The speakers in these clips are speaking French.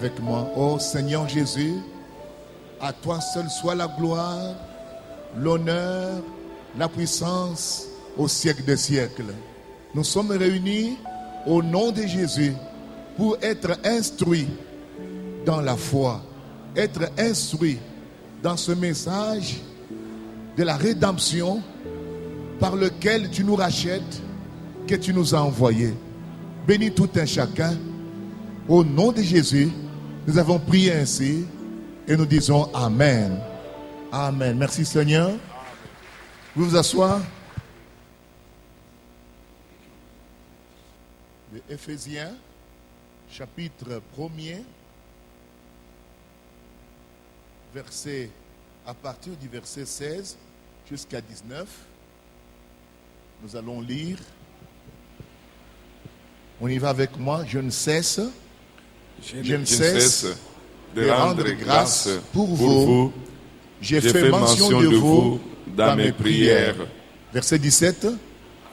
avec moi. Oh Seigneur Jésus, à toi seul soit la gloire, l'honneur, la puissance au siècle des siècles. Nous sommes réunis au nom de Jésus pour être instruits dans la foi, être instruits dans ce message de la rédemption par lequel tu nous rachètes, que tu nous as envoyé. Bénis tout un chacun. Au nom de Jésus, nous avons prié ainsi et nous disons Amen. Amen. Merci Seigneur. Vous vous asseoir. De Éphésiens, chapitre 1er, verset, à partir du verset 16 jusqu'à 19. Nous allons lire. On y va avec moi. Je ne cesse de rendre grâce pour vous. J'ai fait mention de vous dans mes prières. Verset 17.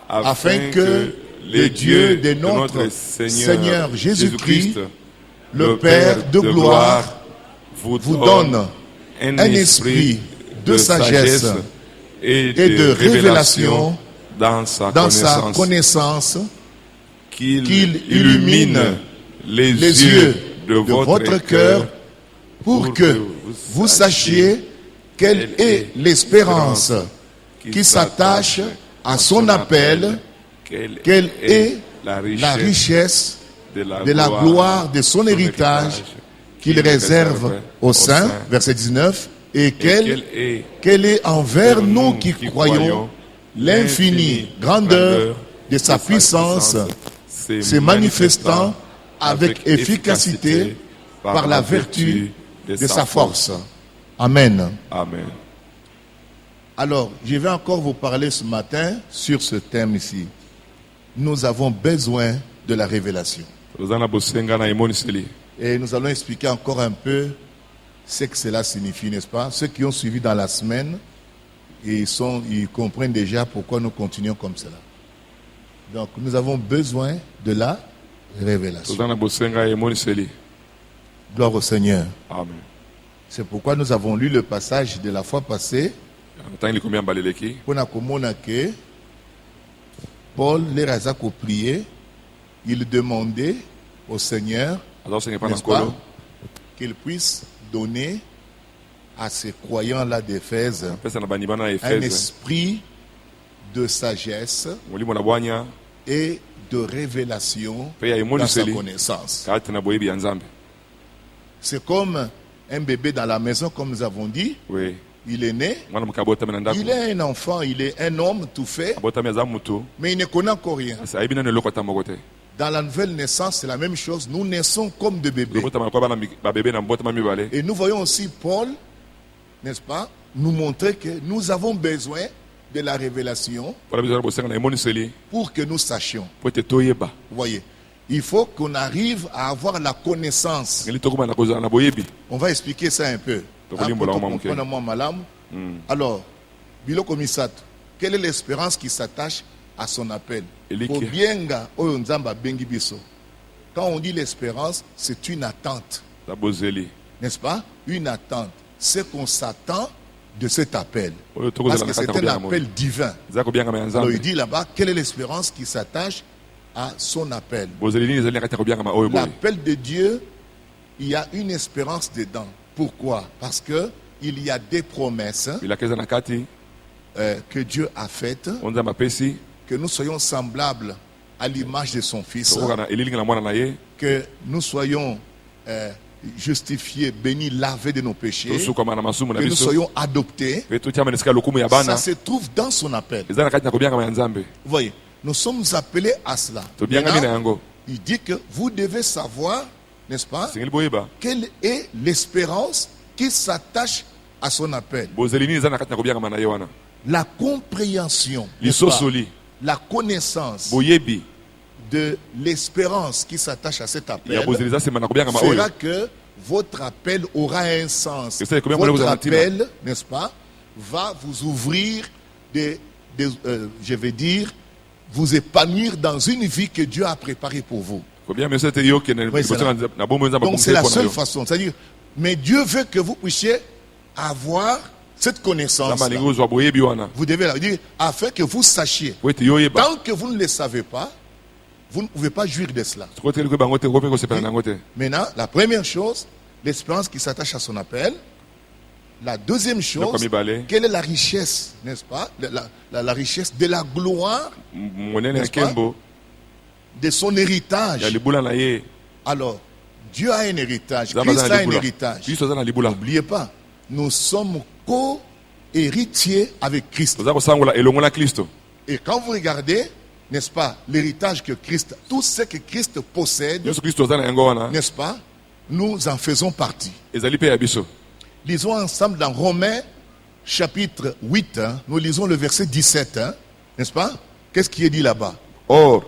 Afin que le Dieu de notre Seigneur Jésus-Christ, le Père de gloire, vous donne un esprit de sagesse et de révélation dans sa connaissance, qu'il illumine les yeux de votre cœur pour que vous sachiez quelle est l'espérance qui s'attache à son appel, quelle est la richesse de la gloire de son héritage qu'il réserve aux saints, verset 19, et quelle est envers nous qui croyons l'infinie grandeur de sa puissance, se manifestant avec efficacité par la vertu de sa force. Amen. Amen. Alors, je vais encore vous parler ce matin sur ce thème ici. Nous avons besoin de la révélation. Et nous allons expliquer encore un peu ce que cela signifie, n'est-ce pas? Ceux qui ont suivi dans la semaine, ils comprennent déjà pourquoi nous continuons comme cela. Donc, nous avons besoin de la révélation. Gloire au Seigneur. Amen. C'est pourquoi nous avons lu le passage de la fois passée. Pour que Paul, les razako prié, il demandait au Seigneur, n'est-ce pas, qu'il puisse donner à ces croyants-là d'Éphèse un esprit de sagesse et de révélation dans sa connaissance. C'est comme un bébé dans la maison, comme nous avons dit. Oui. Il est né, il est un enfant, il est un homme tout fait, mais il ne connaît encore rien. Dans la nouvelle naissance, c'est la même chose. Nous naissons comme des bébés. Et nous voyons aussi Paul, n'est-ce pas, nous montrer que nous avons besoin de la révélation pour que nous sachions. Vous voyez, il faut qu'on arrive à avoir la connaissance. On va expliquer ça un peu. Alors, Biloko Misato, quelle est l'espérance qui s'attache à son appel? Quand on dit l'espérance, c'est une attente. N'est-ce pas? Une attente. C'est qu'on s'attend de cet appel. Parce que c'est un appel divin. Alors il dit là-bas, quelle est l'espérance qui s'attache à son appel? L'appel de Dieu, il y a une espérance dedans. Pourquoi? Parce que il y a des promesses que Dieu a faites, que nous soyons semblables à l'image de son Fils, que nous soyons justifiés, bénis, lavés de nos péchés, que nous soyons adoptés. Ça se trouve dans son appel. Vous voyez, nous sommes appelés à cela. Maintenant, il dit que vous devez savoir, n'est-ce pas, quelle est l'espérance qui s'attache à son appel. La compréhension, la connaissance de l'espérance qui s'attache à cet appel fera que votre appel aura un sens. Votre appel, n'est-ce pas, va vous ouvrir je vais dire, vous épanouir dans une vie que Dieu a préparée pour vous. Donc c'est la seule façon. C'est-à-dire, mais Dieu veut que vous puissiez avoir cette connaissance. Vous devez la dire afin que vous sachiez. Tant que vous ne le savez pas, vous ne pouvez pas jouir de cela. Maintenant, la première chose, l'espérance qui s'attache à son appel. La deuxième chose, quelle est la richesse, n'est-ce pas? La richesse de la gloire, n'est-ce pas? De son héritage. Alors, Dieu a un héritage, Christ a un héritage. N'oubliez pas, nous sommes co-héritiers avec Christ. Et quand vous regardez, n'est-ce pas, l'héritage que Christ, tout ce que Christ possède, n'est-ce pas, nous en faisons partie. Lisons ensemble dans Romains chapitre 8, hein, nous lisons le verset 17, hein, n'est-ce pas? Qu'est-ce qui est dit là-bas? Or,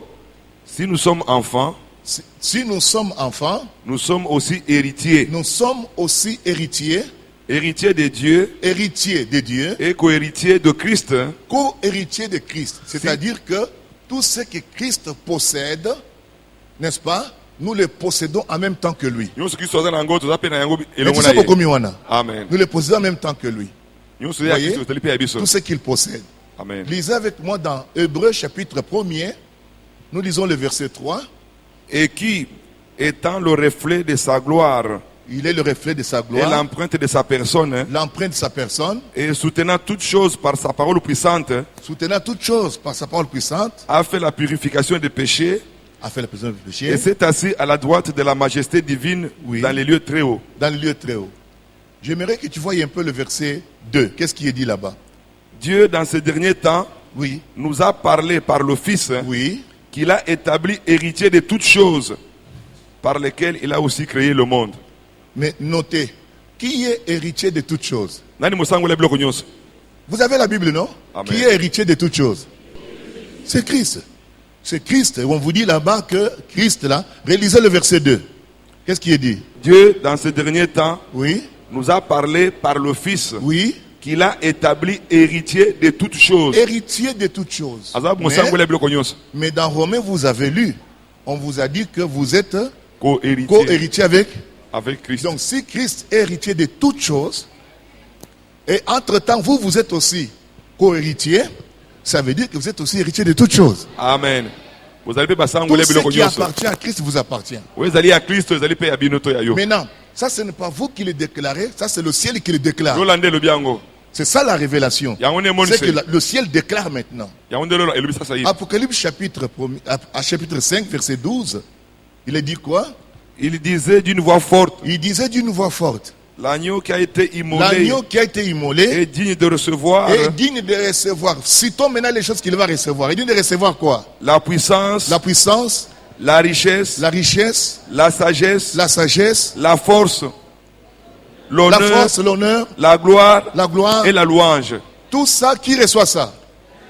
si nous sommes enfants, si nous sommes enfants, nous sommes aussi héritiers. Nous sommes aussi héritiers. Héritiers de Dieu. Héritiers de Dieu. Et co-héritiers de Christ. Co-héritiers de Christ. C'est-à-dire que tout ce que Christ possède, n'est-ce pas? Nous le possédons en même temps que lui. Amen. Nous le possédons en même temps que lui. Voyez? Tout ce qu'il possède. Amen. Lisez avec moi dans Hébreux chapitre 1er. Nous lisons le verset 3. Et qui, étant le reflet de sa gloire, il est le reflet de sa gloire. Et l'empreinte de sa personne. L'empreinte de sa personne. Et soutenant toutes choses par sa parole puissante. Soutenant toutes choses par sa parole puissante. A fait la purification des péchés. A fait la purification des péchés. Et s'est assis à la droite de la majesté divine, oui, dans les lieux très hauts. Dans les lieux très hauts. J'aimerais que tu voies un peu le verset 2. Qu'est-ce qui est dit là-bas? Dieu, dans ces derniers temps, oui, nous a parlé par le Fils, oui, qu'il a établi héritier de toutes choses, par lesquelles il a aussi créé le monde. Mais notez, qui est héritier de toutes choses? Vous avez la Bible, non? Amen. Qui est héritier de toutes choses? C'est Christ. C'est Christ. On vous dit là-bas que Christ, là, réalisez le verset 2. Qu'est-ce qui est dit? Dieu, dans ces derniers temps, oui, nous a parlé par le Fils, oui, qu'il a établi héritier de toutes choses. Héritier de toutes choses. Mais dans Romains, vous avez lu, on vous a dit que vous êtes co-héritier avec Christ. Donc si Christ est héritier de toutes choses, et entre-temps, vous êtes aussi co-héritier, ça veut dire que vous êtes aussi héritier de toutes choses. Amen. Tout ce qui appartient à Christ vous appartient. Maintenant, ça ce n'est pas vous qui le déclarez, ça c'est le ciel qui le déclare. C'est ça la révélation. C'est que le ciel déclare maintenant. Apocalypse chapitre 5, verset 12, il est dit quoi? Il disait d'une voix forte. Il disait d'une voix forte. L'agneau qui a été immolé. L'agneau qui a été immolé est digne de recevoir. Est digne de recevoir. Citons maintenant les choses qu'il va recevoir. Il est digne de recevoir quoi? La puissance. La puissance. La richesse. La richesse. La sagesse. La sagesse. La force. La force, l'honneur. La gloire. La gloire. Et la louange. Tout ça, qui reçoit ça?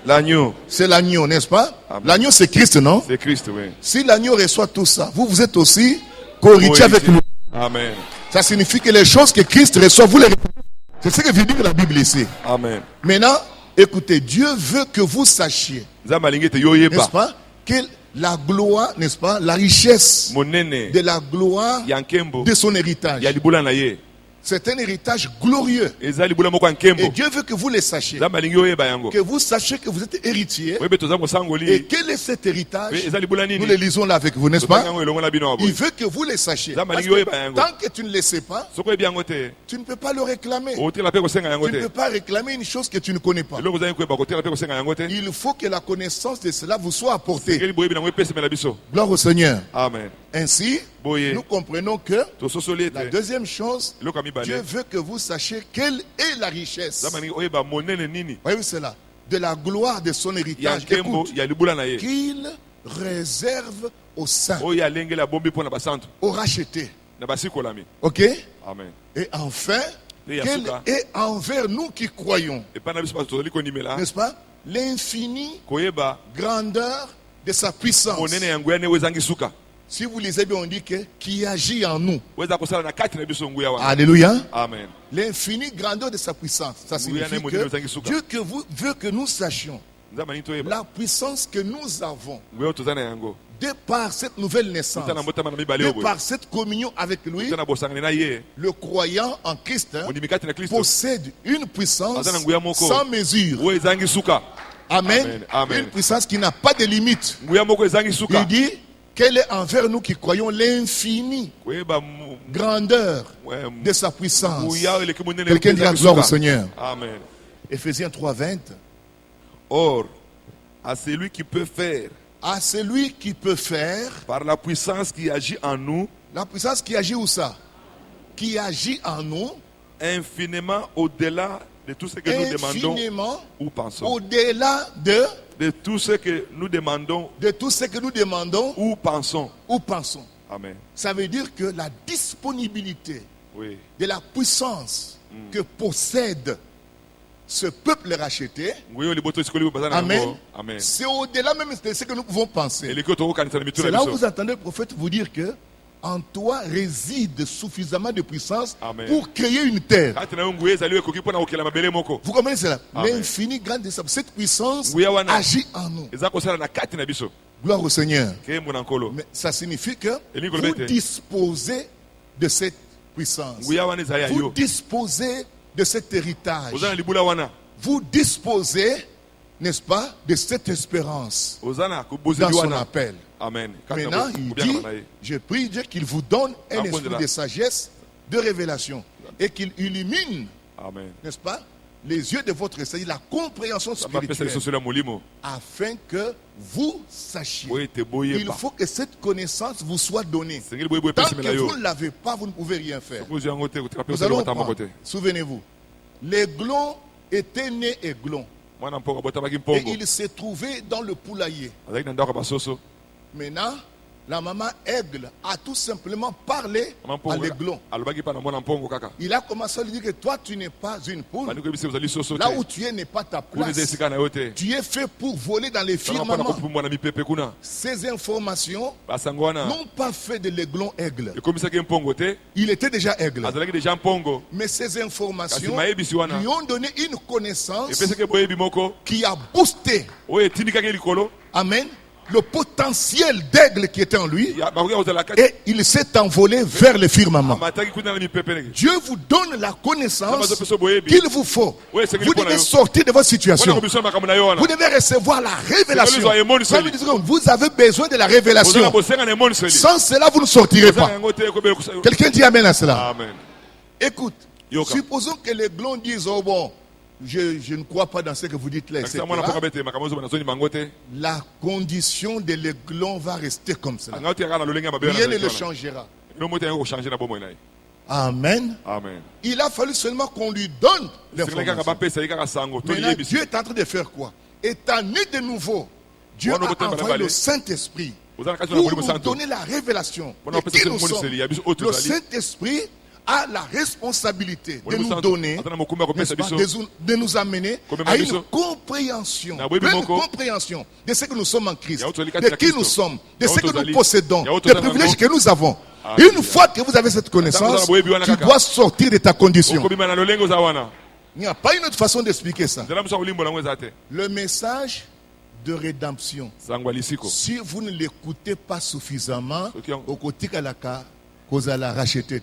L'agneau. C'est l'agneau, n'est-ce pas? L'agneau, c'est Christ, non? C'est Christ, oui. Si l'agneau reçoit tout ça, vous êtes aussi co-héritier avec lui. Amen. Ça signifie que les choses que Christ reçoit, vous les recevez. C'est ce que veut dire la Bible ici. Amen. Maintenant, écoutez, Dieu veut que vous sachiez, n'est-ce pas, que la gloire, n'est-ce pas, la richesse de la gloire de son héritage. C'est un héritage glorieux. Et Dieu veut que vous le sachiez. Que vous sachiez que vous êtes héritier. Et quel est cet héritage? Nous le lisons là avec vous, n'est-ce pas? Il veut que vous le sachiez. Parce que tant que tu ne le sais pas, tu ne peux pas le réclamer. Tu ne peux pas réclamer une chose que tu ne connais pas. Il faut que la connaissance de cela vous soit apportée. Gloire au Seigneur. Amen. Ainsi, nous comprenons que la deuxième chose, Dieu veut que vous sachiez quelle est la richesse. Voyez cela, de la gloire de son héritage qu'il réserve aux saints, aux rachetés. Ok? Amen. Et enfin, quelle est envers nous qui croyons, n'est-ce pas, l'infinie grandeur de sa puissance. Si vous lisez bien, on dit que qui agit en nous. Alléluia. Amen. L'infinie grandeur de sa puissance. Ça signifie que Dieu veut que nous sachions La puissance que nous avons de par cette nouvelle naissance, de par cette communion avec lui, le croyant en Christ possède une puissance sans mesure. Amen. Une puissance qui n'a pas de limite. Il dit qu'elle est envers nous qui croyons l'infinie grandeur de sa puissance. Quelqu'un dira gloire au Seigneur. Amen. Éphésiens 3:20. Or, à celui qui peut faire, par la puissance qui agit en nous, la puissance qui agit où ça? Qui agit en nous infiniment au-delà de tout ce que nous demandons ou pensons. Au-delà de tout ce que nous demandons, ou pensons. Amen. Ça veut dire que la disponibilité de la puissance que possède ce peuple racheté, amen, c'est au-delà même de ce que nous pouvons penser. C'est là où vous entendez le prophète vous dire que en toi réside suffisamment de puissance pour créer une terre. Vous comprenez cela? L'infini grande de cette puissance agit en nous. Gloire au Seigneur. Mais ça signifie que vous disposez de cette puissance. Vous disposez de cet héritage. Vous disposez, n'est-ce pas, de cette espérance dans son appel. Amen. Maintenant, il dit, je prie Dieu qu'il vous donne un esprit de sagesse, de révélation, et qu'il illumine, n'est-ce pas, les yeux de votre esprit, la compréhension spirituelle, afin que vous sachiez. Il faut que cette connaissance vous soit donnée. Tant que vous ne l'avez pas, vous ne pouvez rien faire. Nous allons prendre. Souvenez-vous, l'aiglon était né aiglon. Et il s'est trouvé dans le poulailler. Maintenant, la maman aigle a tout simplement parlé à l'aiglon. Il a commencé à lui dire que toi tu n'es pas une poule. Là où tu es n'est pas ta place. Tu es fait pour voler dans les firmaments. Ces informations n'ont pas fait de l'aiglon aigle. Il était déjà aigle. Mais ces informations lui ont donné une connaissance qui a boosté. Amen. Le potentiel d'aigle qui était en lui, et il s'est envolé vers le firmament. Dieu vous donne la connaissance qu'il vous faut. Vous devez sortir de votre situation. Vous devez recevoir la révélation. Vous avez besoin de la révélation. Sans cela, vous ne sortirez pas. Quelqu'un dit amen à cela. Écoute, supposons que les blonds disent, oh bon, je ne crois pas dans ce que vous dites là, etc. La condition de l'aiglon va rester comme cela. Rien ne le changera. Amen. Il a fallu seulement qu'on lui donne l'information. Maintenant, Dieu est en train de faire quoi? Étant né de nouveau, Dieu a envoyé le Saint-Esprit pour nous donner la révélation de qui nous sommes. Le Saint-Esprit a la responsabilité de nous donner, de nous amener à une compréhension, pleine compréhension de ce que nous sommes en Christ, de qui nous sommes, de ce que nous possédons, des privilèges que nous avons. Une fois que vous avez cette connaissance, tu dois sortir de ta condition. Il n'y a pas une autre façon d'expliquer ça. Le message de rédemption, si vous ne l'écoutez pas suffisamment, au côté Kalaka, vous allez racheter.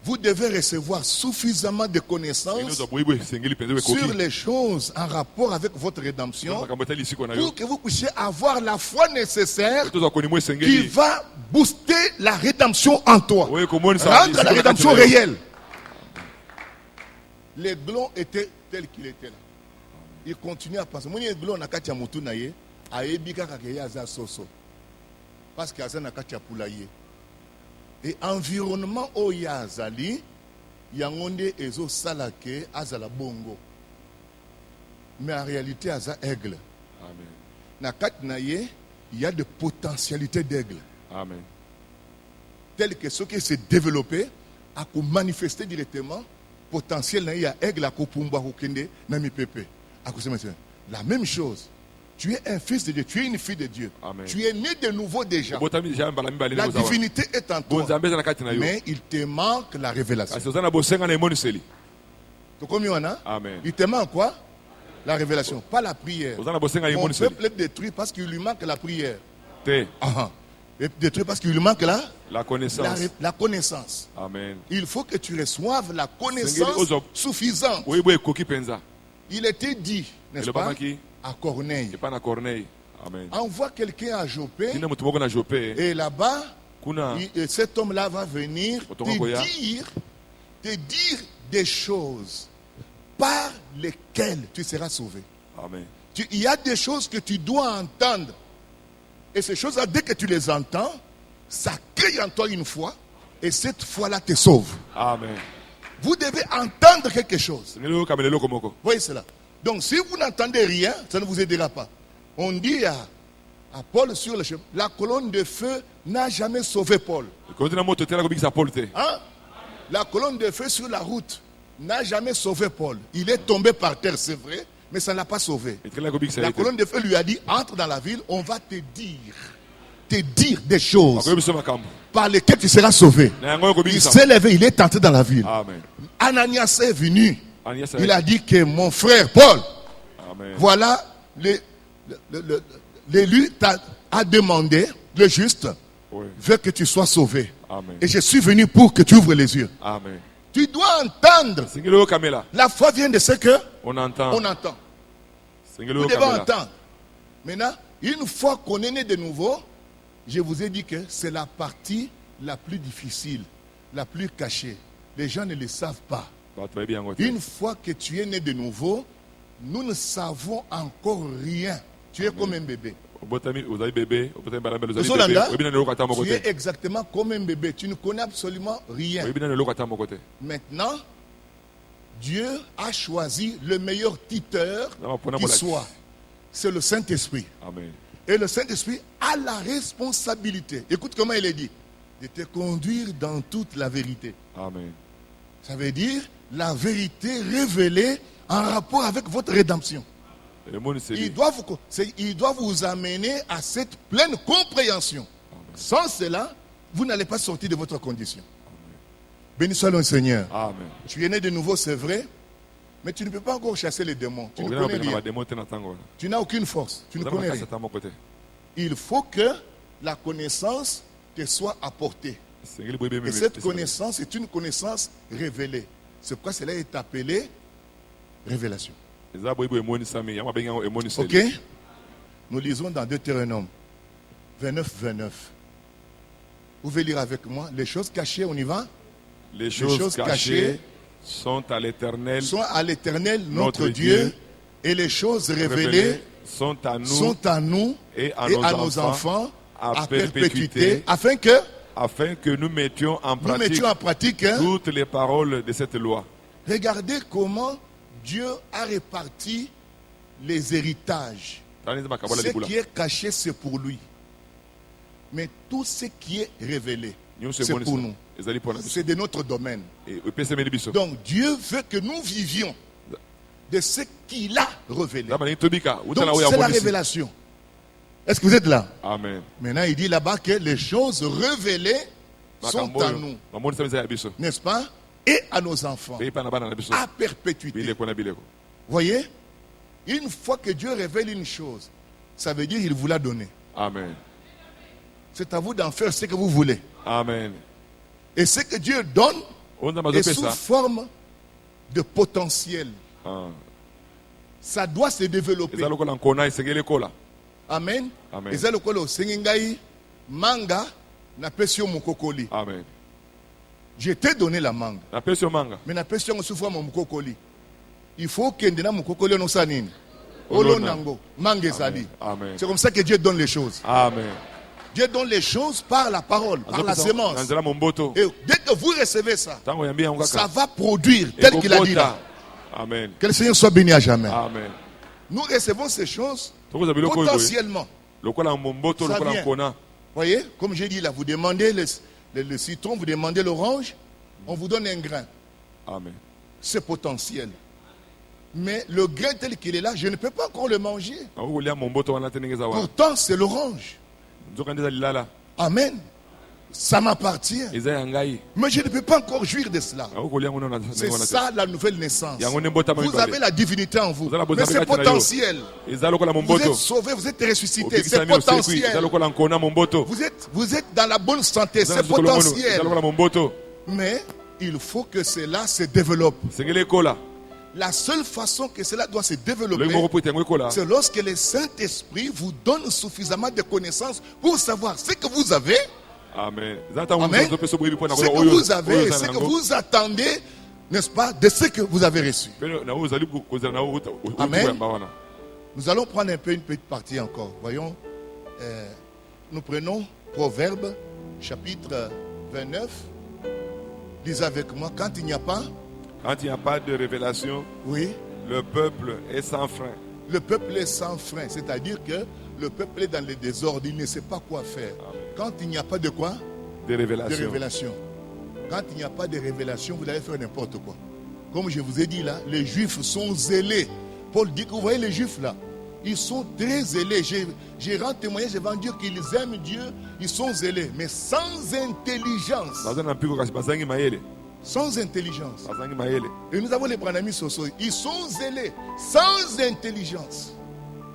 Vous devez recevoir suffisamment de connaissances sur les choses en rapport avec votre rédemption pour que vous puissiez avoir la foi nécessaire qui va booster la rédemption en toi, rendre la rédemption réelle. L'aiglon était tel qu'il était là. Il continue à penser. Mon aiglon n'a qu'à tiamoutunaye, a ebika kakeyaza soso. Parce qu'il y a un akatia poulailler. Et environnement au yazali, yangonde ezo salake azala bongo. Mais en réalité, aza aigle. Amen. Nakat naye, il y a de potentialités d'aigle. Amen. Tel que ce qui s'est développé a manifesté directement potentiel naye a aigle a kopumba hokende nami pepe. La même chose. Tu es un fils de Dieu, tu es une fille de Dieu. Amen. Tu es né de nouveau déjà. La divinité est en toi. Mais il te manque la révélation. Amen. Il te manque quoi? La révélation, pas la prière. Ozana bosenga Mon yimoni seli. peuple est détruit parce qu'il lui manque la prière. Te. Il est détruit parce qu'il lui manque La connaissance. la connaissance. Amen. Il faut que tu reçoives la Sengeli connaissance ozo. suffisante. Oyibo ekoki penza. Il était dit, n'est-ce pas, Elobamaki. à Corneille. Epa na Corneille. Amen. Envoie quelqu'un à Jopé Tina mutu moko na Jope. et là-bas, Kuna. et cet homme-là va venir Otomakoya. te dire des choses par lesquelles tu seras sauvé. Amen. Il y a des choses que tu dois entendre. Et ces choses-là, dès que tu les entends, ça crée en toi une foi. Et cette foi-là te sauve. Amen. Vous devez entendre quelque chose. Sengeli okamela komoko. Voyez cela. Donc si vous n'entendez rien, ça ne vous aidera pas. On dit à Paul sur le chemin, la colonne de feu n'a jamais sauvé Paul. Kotina moto tela kobikisa Paul te. Hein? La colonne de feu sur la route n'a jamais sauvé Paul. Il est tombé par terre, c'est vrai, mais ça ne l'a pas sauvé. Etela kobikisa La ete. colonne de feu lui a dit, entre dans la ville, on va te dire des choses Akoyebiso makambo. par lesquelles tu seras sauvé. Na yango Il kobikisa. s'est levé, il est entré dans la ville. Amen. Ananias est venu. Anias. Il a dit que mon frère Paul, Amen. voilà, l'élu a demandé, le juste, Oui. veut que tu sois sauvé. Amen. Et je suis venu pour que tu ouvres les yeux. Amen. Tu dois entendre. Sengeli okamela. La foi vient de ce que On entend. on entend. Sengeli Vous devez okamela. entendre. Maintenant, une fois qu'on est né de nouveau, je vous ai dit que c'est la partie la plus difficile, la plus cachée. Les gens ne le savent pas. Bato bayebi yango te. Une fois que tu es né de nouveau, nous ne savons encore rien. Tu es comme un bébé. Obotami ozali bébé, obotami balambela ozali Ozolanda, bébé. Oyebi na eloko ata moko tu es te. exactement comme un bébé. Tu ne connais absolument rien. Oyebi na eloko ata moko te. Maintenant, Dieu a choisi le meilleur tuteur qui soit. C'est le Saint-Esprit. Amen. Et le Saint-Esprit a la responsabilité. Écoute comment il est dit. De te conduire dans toute la vérité. Amen. Ça veut dire la vérité révélée en rapport avec votre rédemption. Elemoni seli. Il doit vous amener à cette pleine compréhension. Sans cela, vous n'allez pas sortir de votre condition. Béni soit le Seigneur. Amen. Tu es né de nouveau, c'est vrai, mais tu ne peux pas encore chasser les démons. Tu ne Ogena connais bena rien. bademo te na tango. Tu n'as aucune force. Tu ne Ozali connais makasi rien. ata moko te. Il faut que la connaissance te soit apportée. Sengeli boyebi Et meme. cette connaissance est une connaissance révélée. C'est pourquoi cela est appelé révélation. Eza boyebi emonisami. Yango abengi yango emoni Ok? seli. Nous lisons dans Deutéronome 29, 29. Vous pouvez lire avec moi. Les choses cachées, on y va? Les choses choses cachées cachées sont à l'Éternel. Soit à l'Éternel, notre Notre Dieu, Dieu, et les choses révélées révélées sont à nous sont à nous et à et nos à nos enfants à perpétuité, afin que afin que nous mettions en nous pratique mettions en pratique. Hein, toutes les paroles de cette loi. regardez comment Dieu a réparti les héritages. Ce qui est caché, c'est pour lui. Mais tout ce qui est révélé, c'est pour nous. C'est de notre domaine. Donc Dieu veut que nous vivions de ce qu'il a révélé. Donc c'est la révélation. Est-ce que vous êtes là? Amen. Maintenant il dit là-bas que les choses révélées sont à nous. N'est-ce pas? Et à nos enfants. À perpétuité. Voyez? Une fois que Dieu révèle une chose, ça veut dire qu'il vous l'a donné. Amen. C'est à vous d'en faire ce que vous voulez. Amen. Et ce que Dieu donne est sous forme de potentiel. Ça doit se développer. Amen. Amen. Et ça le kolo sengingai manga na pesio mukokoli. Amen. Je t'ai donné la manga. Na pesio manga. Mais na pesio sous forme mukokoli. Il faut que ndena mukokoli no sanini. Olonango manga ezali. Amen. C'est comme ça que Dieu donne les choses. Amen. Dieu donne les choses par la parole, par la sémence. Et dès que vous recevez ça, ça va produire tel qu'il a dit là. Amen. Que le Seigneur soit béni à jamais. Amen. Nous recevons ces choses potentiellement. Ça vient. Voyez, comme j'ai dit là, vous demandez le citron, vous demandez l'orange, on vous donne un grain. Amen. C'est potentiel. Mais le grain tel qu'il est là, je ne peux pas encore le manger. Pourtant, c'est l'orange. Amen. ça m'appartient. Mais je ne peux pas encore jouir de cela. C'est ça la nouvelle naissance. Vous avez la divinité en vous. Mais c'est potentiel. Vous êtes sauvé, vous êtes ressuscité. C'est potentiel. Vous êtes dans la bonne santé. C'est potentiel. Mais il faut que cela se développe. La seule façon que cela doit se développer, c'est lorsque le Saint-Esprit vous donne suffisamment de connaissances pour savoir ce que vous avez. Amen. Amen. Ce que vous avez, ce que vous attendez, n'est-ce pas, de ce que vous avez reçu. Amen. Nous allons prendre un peu une petite partie encore. Voyons, nous prenons Proverbe, chapitre 29. Lisez avec moi, quand il n'y a pas de révélation, oui, le peuple est sans frein. Le peuple est sans frein, c'est-à-dire que le peuple est dans le désordre, il ne sait pas quoi faire. Amen. Quand il n'y a pas de quoi? De révélation. De révélation. Quand il n'y a pas de révélation, vous allez faire n'importe quoi. Comme je vous ai dit là, les Juifs sont zélés. Paul dit que vous voyez les Juifs là, ils sont très zélés. J'ai rendu témoignage, je vais dire qu'ils aiment Dieu, ils sont zélés, mais sans intelligence. Sans intelligence. Et nous avons les Branhami Soso, ils sont zélés, sans intelligence.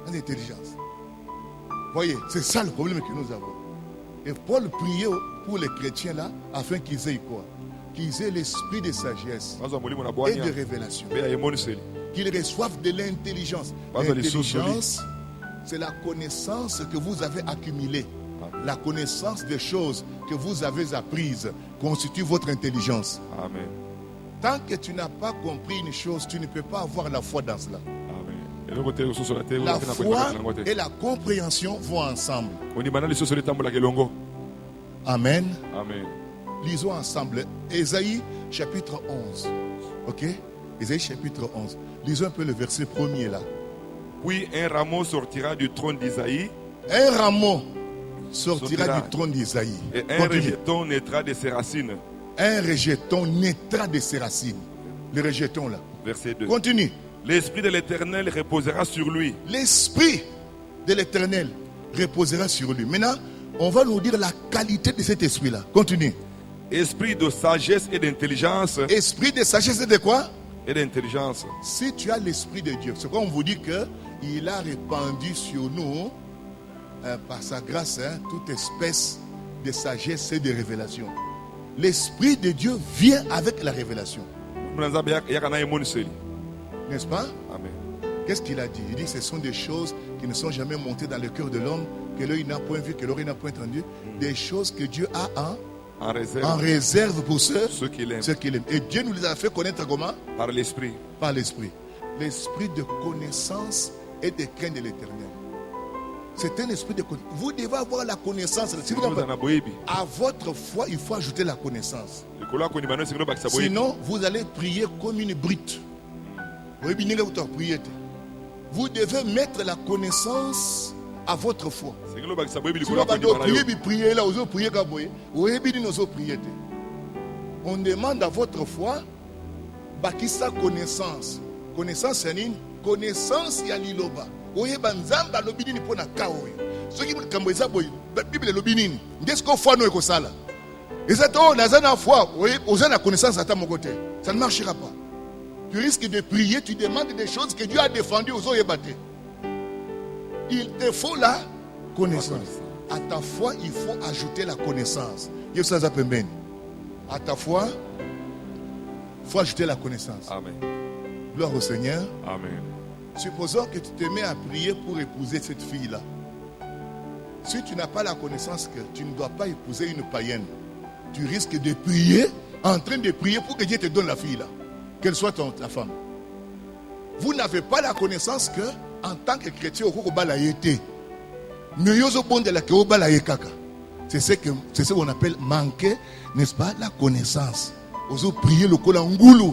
Sans intelligence. Voyez, c'est ça le problème que nous avons. Et Paul priait pour les chrétiens là, afin qu'ils aient quoi? Qu'ils aient l'esprit de sagesse et de révélation. Qu'ils reçoivent de l'intelligence. L'intelligence, c'est la connaissance que vous avez accumulée. La connaissance des choses que vous avez apprises constitue votre intelligence. Amen. Tant que tu n'as pas compris une chose, tu ne peux pas avoir la foi dans cela. La foi et la compréhension vont ensemble. Amen. Amen. Lisons ensemble Ésaïe chapitre 11. Ok? Ésaïe chapitre 11. Lisons un peu le verset premier là. Puis un rameau sortira du trône d'Isaïe. Un rameau sortira du trône d'Isaïe. Et un rejeton naîtra de ses racines. Un rejeton naîtra de ses racines. Le rejeton là. Verset 2. Continue. L'esprit de l'Éternel reposera sur lui. L'esprit de l'Éternel reposera sur lui. Maintenant, on va nous dire la qualité de cet esprit-là. Continue. Esprit de sagesse et d'intelligence. Esprit de sagesse et de quoi? Et d'intelligence. Si tu as l'esprit de Dieu, c'est quoi on vous dit qu'il a répandu sur nous, par sa grâce, toute espèce de sagesse et de révélation. L'esprit de Dieu vient avec la révélation. N'est-ce pas? Amen. Qu'est-ce qu'il a dit? Il dit que ce sont des choses qui ne sont jamais montées dans le cœur de l'homme, que l'œil n'a point vu, que l'oreille n'a point entendu. Des choses que Dieu a en réserve pour ceux qu'il aime. Et Dieu nous les a fait connaître comment? Par l'esprit. Par l'esprit. L'esprit de connaissance et de crainte de l'Éternel. C'est un esprit de connaissance. Vous devez avoir la connaissance. À votre foi, il faut ajouter la connaissance. Sinon, vous allez prier comme une brute. Vous devez mettre la connaissance à votre foi. On demande à votre foi bakisa connaissance. Connaissance c'est une connaissance ya liloba. Oyeba nzamba lobi nini pona kaoyo. Soki mukambo eza boy Bible lobi nini? Qu'est-ce qu'on fait no ekosala? Et ça to nazana foi, ozana connaissance ata mokote. Ça ne marchera pas. Tu risques de prier, tu demandes des choses que Dieu a défendues aux oyebate. Il te faut la connaissance. À ta foi, il faut ajouter la connaissance. À ta foi, il faut ajouter la connaissance. Amen. Gloire au Seigneur. Amen. Supposons que tu te mets à prier pour épouser cette fille-là. Si tu n'as pas la connaissance que tu ne dois pas épouser une païenne, tu risques de prier, en train de prier pour que Dieu te donne la fille-là. Qu'elle soit ta femme. Vous n'avez pas la connaissance que, en tant que chrétien, c'est ce qu'on appelle manquer, n'est-ce pas, la connaissance. Oso prier le kolangulu,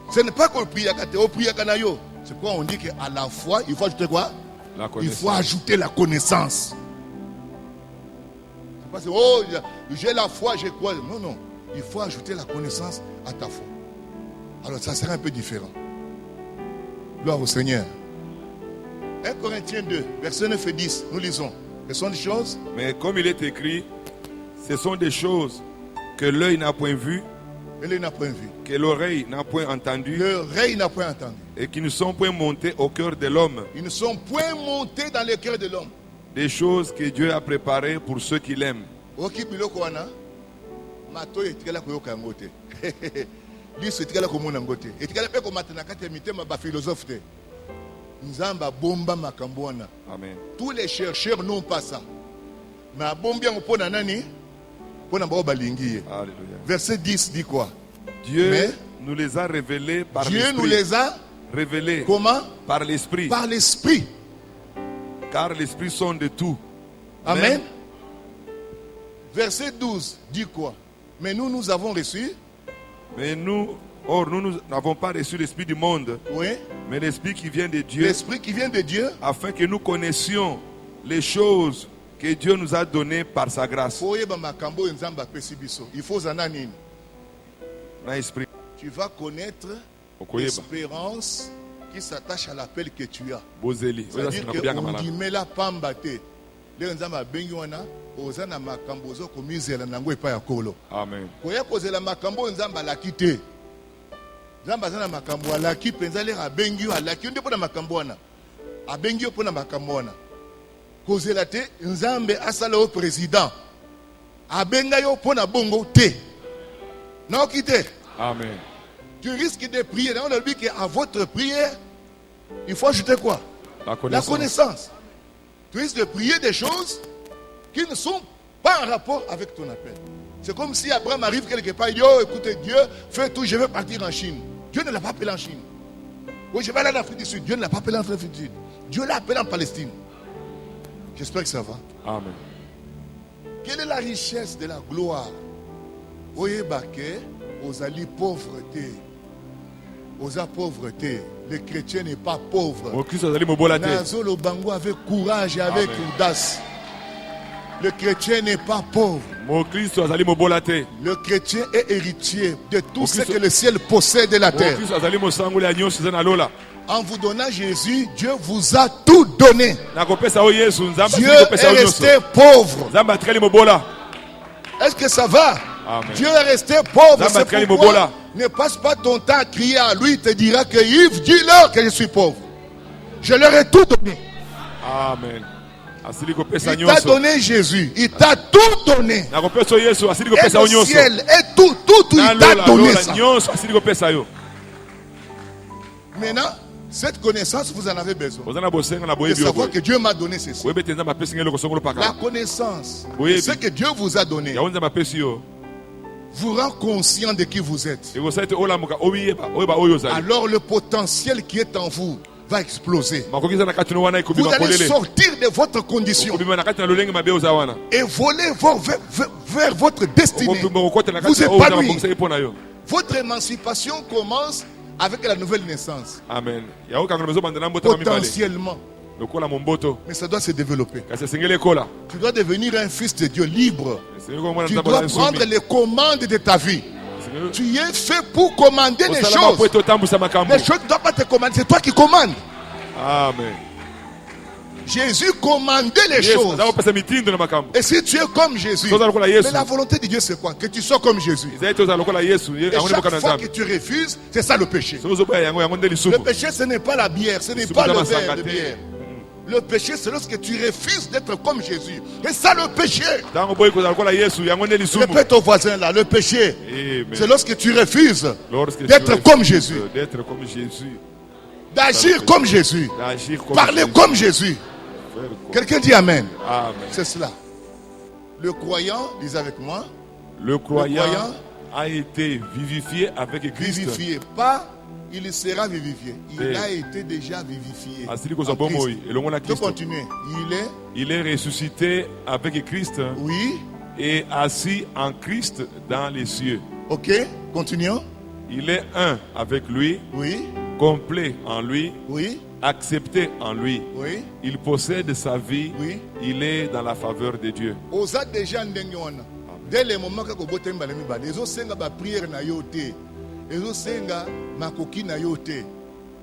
ce n'est pas qu'on prie à Kate, on prie à Kanayo. C'est pourquoi on dit qu'à la foi, il faut ajouter quoi? Il faut ajouter la connaissance. C'est pas oh, j'ai la foi, j'ai quoi? Non, non. Il faut ajouter la connaissance à ta foi. Alors ça sera un peu différent. Gloire au Seigneur. 1 Corinthiens 2, verset 9 et 10, nous lisons. Ce sont des choses Mais comme il est écrit, ce sont des choses que l'œil n'a point vues, que l'œil n'a point vu, que l'oreille n'a point entendues, l'oreille n'a point entendu. et qui ne sont point montées au cœur de l'homme. Ils ne sont point montés dans le cœur de l'homme. Des choses que Dieu a préparées pour ceux qui l'aiment. Oki biloko wana mato etikala koyoka yango te. Liso etikala komona yango te. Etikala pe komata na kati ya mitema ba philosophe te. Nzamba bomba makambo wana. Amen. Tous les chercheurs n'ont pas ça. Mais bombi yango pona nani? Pona bao balingi. Alléluia. Verset 10 dit quoi? Dieu Mais nous les a révélés par Dieu l'Esprit. nous les a Révélés comment? par l'Esprit. Par l'Esprit. Car l'Esprit sonde de tout. Amen. Même Verset 12 dit quoi? Mais nous avons reçu. Mais nous n'avons pas reçu l'Esprit du monde, Oui. mais l'Esprit qui vient de Dieu, L'Esprit qui vient de Dieu. afin que nous connaissions les choses que Dieu nous a données par sa grâce. Il faut zananine. L'Esprit. Tu vas connaître l'espérance qui s'attache à l'appel que tu as. Bozeli. C'est-à-dire qu'on dit mais la pambate. Les nzamba bengi wana ozana makambo zo komizela nango epa ya kolo. Amen. Koya kozela makambo nzamba lakite. Nzamba zana makambo alaki penza le abengi alaki nde pona makambo wana. Abengi pona makambo wana. Kozela te nzambe asala au président. Abenga yo pona bongo te. Non quitte. Amen. Tu risques de prier. On a dit qu'à votre prière, il faut ajouter quoi? La connaissance. Tu risques de prier des choses qui ne sont pas en rapport avec ton appel. C'est comme si Abraham arrive quelque part, il dit, oh écoutez, Dieu, fais tout, je vais partir en Chine. Dieu ne l'a pas appelé en Chine. Oui, je vais aller en Afrique du Sud. Dieu ne l'a pas appelé en Afrique du Sud. Dieu l'a appelé en Palestine. J'espère que ça va. Amen. Quelle est la richesse de la gloire? Oyebake, aux alliés pauvreté. Aux pauvreté. Le chrétien n'est pas pauvre. Nazolo Bango avec courage et avec audace. Le chrétien n'est pas pauvre. Le chrétien est héritier de tout ce que le ciel possède de la terre. En vous donnant Jésus, Dieu vous a tout donné. Dieu est resté pauvre. Est-ce que ça va? Amen. Dieu est resté pauvre. C'est pourquoi ne passe pas ton temps à crier à lui. Il te dira que Yves, dis-leur que je suis pauvre. Je leur ai tout donné. Amen. Il t'a donné Jésus. Il t'a tout donné. Et le ciel et tout il t'a donné ça. Maintenant, cette connaissance, vous en avez besoin. De savoir que Dieu m'a donné ceci. La connaissance, ce que Dieu vous a donné, vous rend conscient de qui vous êtes. Alors le potentiel qui est en vous va exploser. Vous allez sortir de votre condition et voler vers votre destinée. Vous épanouir. Votre émancipation commence avec la nouvelle naissance. Amen. Potentiellement. Mais ça doit se développer. Tu dois devenir un fils de Dieu libre. Tu dois prendre les commandes de ta vie. Tu es fait pour commander les choses. Les choses ne doivent pas te commander, c'est toi qui commandes. Amen. Jésus commandait les choses. Et si tu es comme Jésus, mais la volonté de Dieu c'est quoi? Que tu sois comme Jésus. Et chaque fois que tu refuses, c'est ça le péché. Le péché ce n'est pas la bière, ce n'est pas le verre de bière. Le péché, c'est lorsque tu refuses d'être comme Jésus. Et ça, le péché. Répète au voisin là, le péché, c'est lorsque tu refuses d'être comme Jésus. D'agir comme Jésus. Parler comme Jésus. Quelqu'un dit Amen. C'est cela. Le croyant, dis avec moi. Le croyant a été vivifié avec Christ. Vivifié, pas il sera vivifié. Il a été déjà vivifié. Je peux continuer. Il est ressuscité avec Christ. Oui. Et assis en Christ dans les cieux. Ok, continuons. Il est un avec lui. Oui. Complet en lui. Oui. Accepté en lui. Oui. Il possède sa vie. Oui. Il est dans la faveur de Dieu. Dès le moment que vous avez prière na yote. Ezo senga makoki na yote.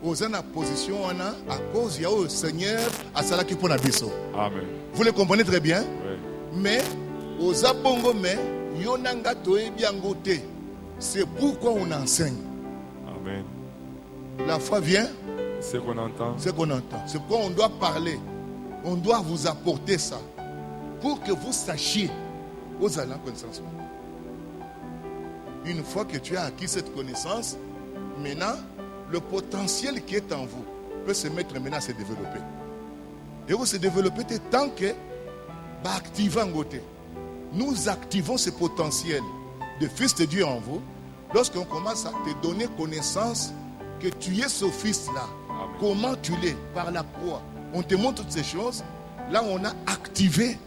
Aux en position on a à cause il y a au Seigneur à cela qui pour nabiso. Amen. Vous le comprenez très bien? Oui. Mais aux abongo mais yonanga toe biangote. C'est pourquoi on enseigne. Amen. La foi vient. Ce qu'on entend. Ce qu'on entend. C'est pourquoi on doit parler. On doit vous apporter ça. Pour que vous sachiez. Vous allez en connaissance. Une fois que tu as acquis cette connaissance, maintenant, le potentiel qui est en vous peut se mettre maintenant à se développer. Et vous se développer tant que activant côté. Nous activons ce potentiel de Fils de Dieu en vous lorsqu'on commence à te donner connaissance que tu es ce Fils-là. Comment tu l'es? Par la croix. On te montre toutes ces choses. Là, on a activé,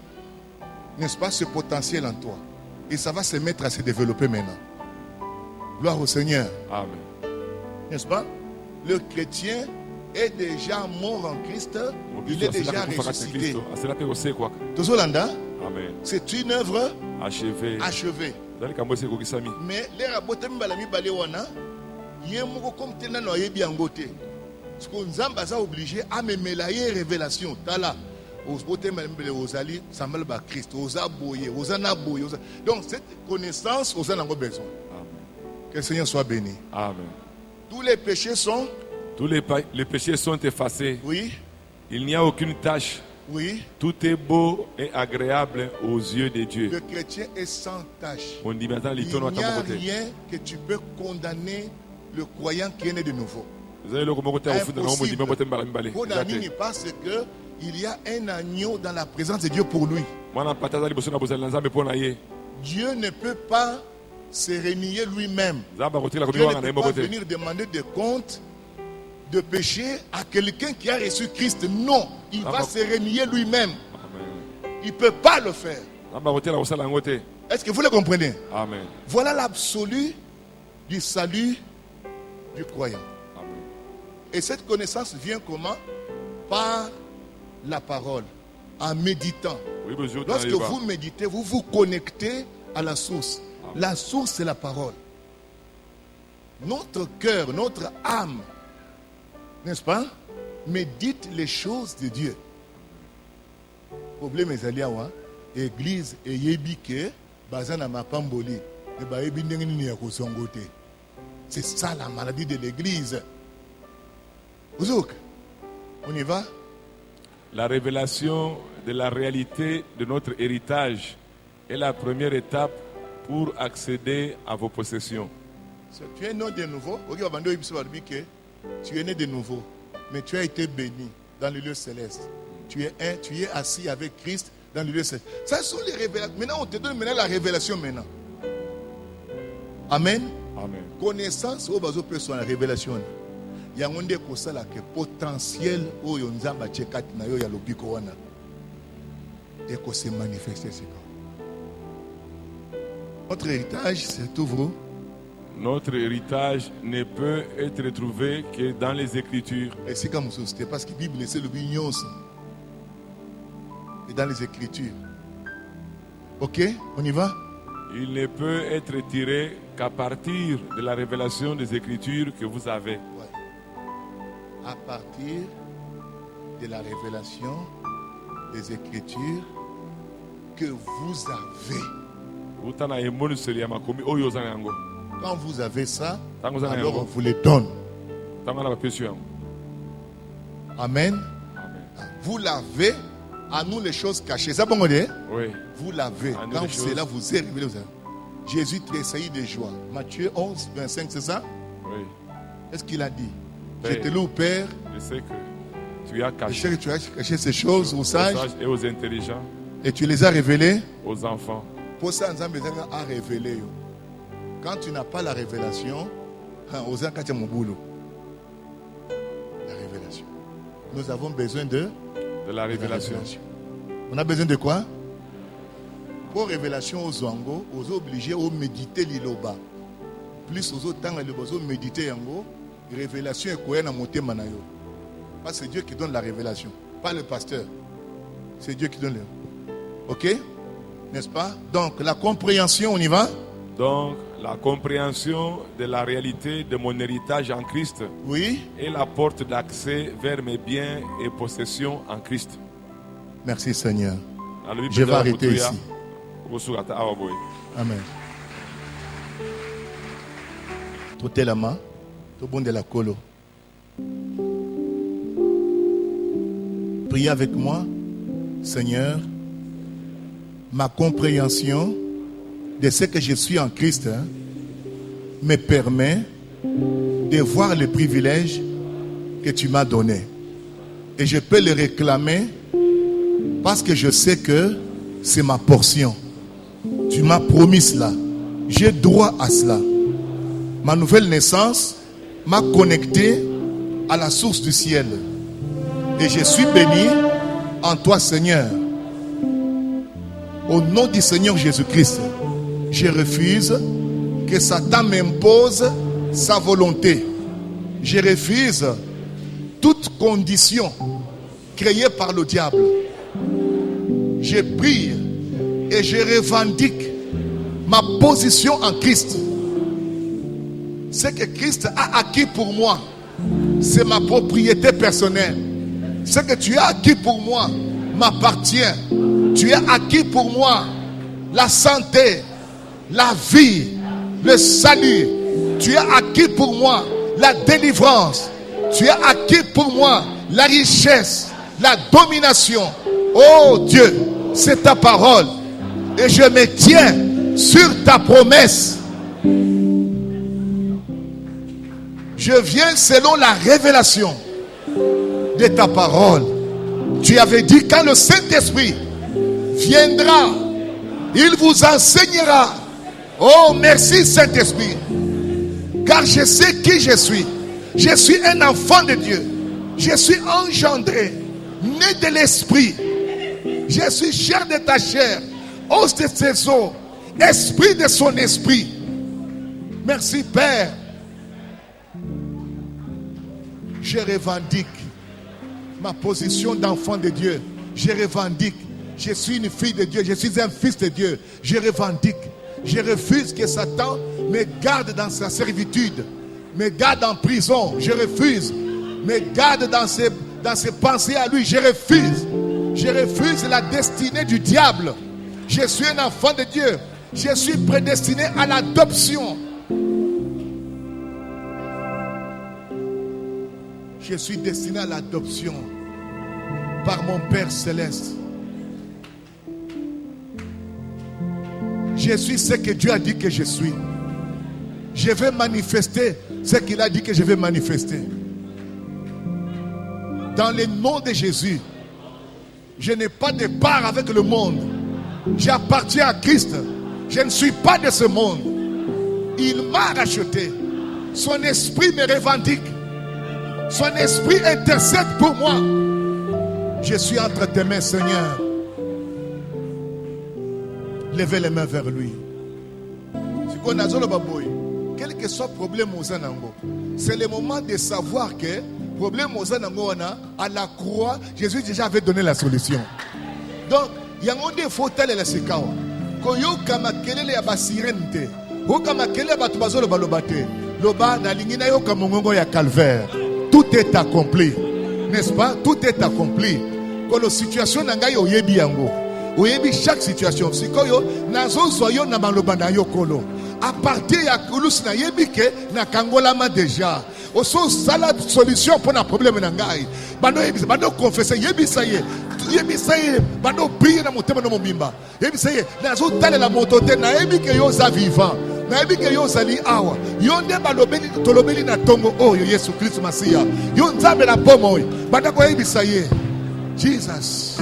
n'est-ce pas, ce potentiel en toi. Et ça va se mettre à se développer maintenant. Gloire au Seigneur. Amen. N'est-ce pas? Le chrétien est déjà mort en Christ. Il est déjà ressuscité. Amen. C'est une œuvre achevée. Mais les rabotés m'balami balé wana, yemoko comme tena no yebi angote. Parce que Nzamba a obligé à me mêler révélation. Tala, aux botés m'balé aux ali, sambal ba Christ, aux aboyés, aux anaboyés. Donc cette connaissance, aux en avons besoin. Que le Seigneur soit béni. Amen. Tous les péchés sont. Tous les péchés sont effacés. Oui. Il n'y a aucune tâche. Oui. Tout est beau et agréable aux yeux de Dieu. Le chrétien est sans tâche. On dit maintenant, il n'y a rien que tu peux condamner le croyant qui est né de nouveau. Impossible. Parce que il y a un agneau dans la présence de Dieu pour lui. Dieu ne peut pas se renier lui-même. Dieu ne peut pas venir demander des comptes de péché à quelqu'un qui a reçu Christ. Non, il va se renier lui-même. Il ne peut pas le faire. Est-ce que vous le comprenez? Amen. Voilà l'absolu du salut du croyant. Amen. Et cette connaissance vient comment? Par la parole, en méditant. Lorsque vous méditez, vous vous connectez à la source. Amen. La source, c'est la parole. Notre cœur, notre âme, n'est-ce pas, médite les choses de Dieu. Le problème est allé à l'église et yébike, bazana mapamboli, et baebi ndengini ya kusongote. C'est ça la maladie de l'église. On y va? La révélation de la réalité de notre héritage est la première étape pour accéder à vos possessions. Tu es né de nouveau. Tu es né de nouveau. Mais tu as été béni dans le lieu céleste. Tu es assis avec Christ dans le lieu céleste. Ça sont les révélations. Maintenant, on te donne la révélation maintenant. Amen. Amen. Connaissance au bazo peut la révélation. Il y a un des là que potentiel au yonzamba chekat na yo ya lobiko wana. Et que se manifester c'est quoi? Notre héritage c'est tout vrai. Notre héritage ne peut être trouvé que dans les Écritures. Et c'est comme ça, c'était parce que la Bible c'est le bignon. Et dans les Écritures. Ok, on y va? Il ne peut être tiré qu'à partir de la révélation des Écritures que vous avez. Ouais. À partir de la révélation des Écritures que vous avez. Quand vous avez ça, alors on vous les donne. Amen. Vous l'avez, à nous les choses cachées. Ça bon, oui. Vous l'avez. Quand c'est là, vous êtes révélé. Jésus tressaillit de joie. Matthieu 11, 25, c'est ça? Oui. Qu'est-ce qu'il a dit? J'étais là au Père. Je sais que tu as caché. Je sais que tu as caché ces choses aux sages et aux intelligents. Et tu les as révélées aux enfants. Pour ça, nous avons à révéler. Quand tu n'as pas la révélation, la révélation. Nous avons besoin de la révélation. On a besoin de quoi? Pour révélation aux Zwango, aux obligés à méditer l'iloba. Plus aux autres temps, aux méditer yango, révélation est quoi na monter manayo. Parce que c'est Dieu qui donne la révélation, pas le pasteur. C'est Dieu qui donne le. Ok? N'est-ce pas? Donc la compréhension, on y va? Donc La compréhension de la réalité de mon héritage en Christ Oui. est la porte d'accès vers mes biens et possessions en Christ. Merci Seigneur. Je vais arrêter ici. Amen. Tout est la main. Tout bon de la colo. Priez avec moi. Seigneur, ma compréhension de ce que je suis en Christ me permet de voir le privilège que tu m'as donné. Et je peux le réclamer parce que je sais que c'est ma portion. Tu m'as promis cela. J'ai droit à cela. Ma nouvelle naissance m'a connecté à la source du ciel. Et je suis béni en toi, Seigneur. Au nom du Seigneur Jésus-Christ, je refuse que Satan m'impose sa volonté. Je refuse toute condition créée par le diable. Je prie et je revendique ma position en Christ. Ce que Christ a acquis pour moi, c'est ma propriété personnelle. Ce que tu as acquis pour moi m'appartient. Tu as acquis pour moi la santé, la vie, le salut. Tu as acquis pour moi la délivrance. Tu as acquis pour moi la richesse, la domination. Oh Dieu, c'est ta parole. Et je me tiens sur ta promesse. Je viens selon la révélation de ta parole. Tu avais dit quand le Saint-Esprit viendra, il vous enseignera. Oh, merci Saint-Esprit. Car je sais qui je suis. Je suis un enfant de Dieu. Je suis engendré, né de l'Esprit. Je suis chair de ta chair, os de ses os, esprit de son esprit. Merci Père. Je revendique ma position d'enfant de Dieu. Je revendique. Je suis une fille de Dieu. Je suis un fils de Dieu. Je revendique. Je refuse que Satan me garde dans sa servitude, me garde en prison. Je refuse. Me garde dans ses pensées à lui. Je refuse. Je refuse la destinée du diable. Je suis un enfant de Dieu. Je suis prédestiné à l'adoption. Je suis destiné à l'adoption par mon Père Céleste. Je suis ce que Dieu a dit que je suis. Je vais manifester ce qu'il a dit que je vais manifester. Dans le nom de Jésus, je n'ai pas de part avec le monde. J'appartiens à Christ. Je ne suis pas de ce monde. Il m'a racheté. Son esprit me revendique. Son esprit intercède pour moi. Je suis entre tes mains, Seigneur. Levez les mains vers lui. Quel que soit le problème, c'est le moment de savoir que le problème à la croix, Jésus déjà avait donné la solution. Donc, il y a un monde faut tel la sikawa. Koyoka makelele ya basirente. Oka makelele batubazolo balobate. Loba na lingina yoka mongongo ya calvaire. Tout est accompli. N'est-ce pas? Tout est accompli. Quand la situation nangai oyebi yango. Oyebi chaque situation. Sikoyo nazo soyo na maloba na yokolo. À partir ya kulus na yebi ke na kangolama déjà. Oso sala solution pour un problème nangai. Bando yebi bando confesser yebi saye. Yebi saye bando prier na motema no mobimba. Yebi saye nazo tale la motote na yebi ke yo za vivant. Na yebi ke yo zali awa. Yo nde balobeli tolobeli na tongo oyo Yesu Christ Masia. Yo nzambe na pomo oyo. Banda ko yebi saye. Jesus.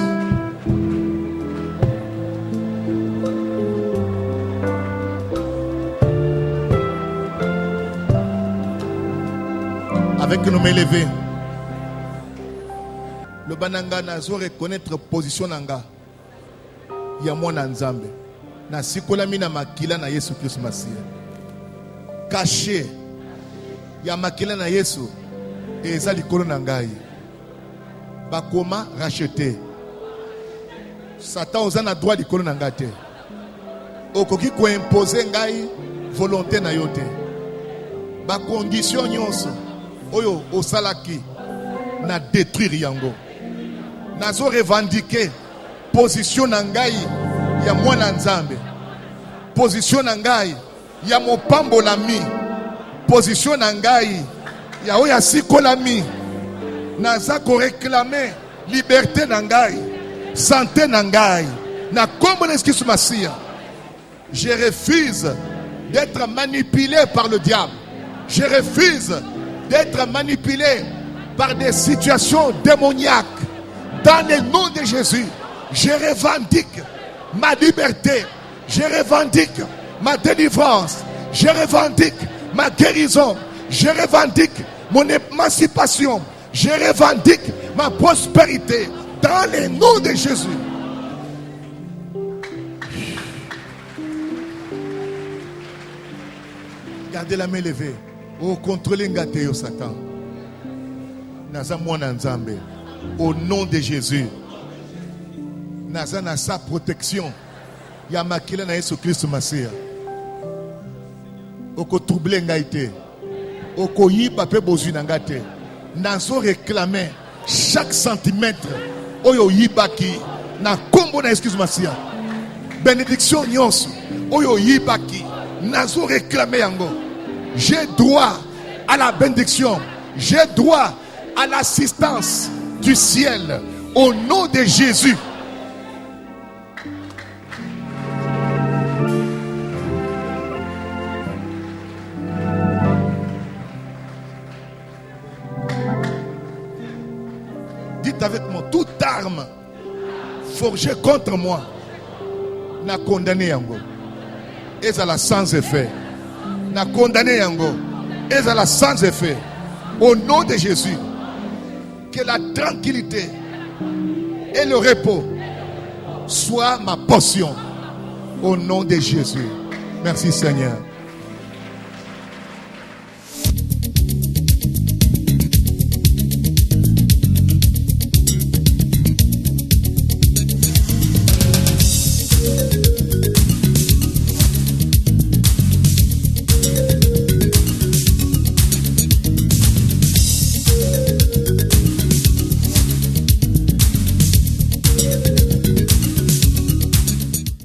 Avec nos mains levées, le bananga nazo reconnaître position nanga. Ya mwana nzambe. Na sikola mina makila na Yesu Christ Masia. Caché. Ya makila na Yesu. Eza likolo na ngai. Bakoma racheté. Satan oza na droit likolo na ngate. Okoki ko imposer ngai volonté na yo te. Ba condition nyonso oyo osalaki na détruire yango. Nazo revendiquer position na ngai ya mwana nzambe. Position na ngai ya mopambolami. Position na ngai ya oya sikolami. Naza ko réclamer liberté na ngai, santé na ngai. Na kombo na Yesu Masia. Je refuse d'être manipulé par le diable. Je refuse d'être manipulé par des situations démoniaques. Dans le nom de Jésus, je revendique ma liberté. Je revendique ma délivrance. Je revendique ma guérison. Je revendique mon émancipation. Je revendique ma prospérité. Dans le nom de Jésus. Gardez la main levée. Oh, contrôlez ngate yo Satan. Naza mwana nzambe. Au nom de Jésus. Naza na sa protection. Ya makila na Yesu Christ Masia. Oko trouble ngaite. Oko yiba pe bozu na ngate. Nazo réclamer chaque centimètre. Oyo yibaki. Na kombo na Yesu Masia. Bénédiction nyonso. Oyo yibaki. Nazo réclamer yango. J'ai droit à la bénédiction. J'ai droit à l'assistance du ciel. Au nom de Jésus. Dites avec moi, toute arme forgée contre moi n'a condamné yango. Et ça l'a sans effet. N'a condamné yango. Et ça l'a sans effet. Au nom de Jésus, que la tranquillité et le repos soient ma portion. Au nom de Jésus. Merci Seigneur.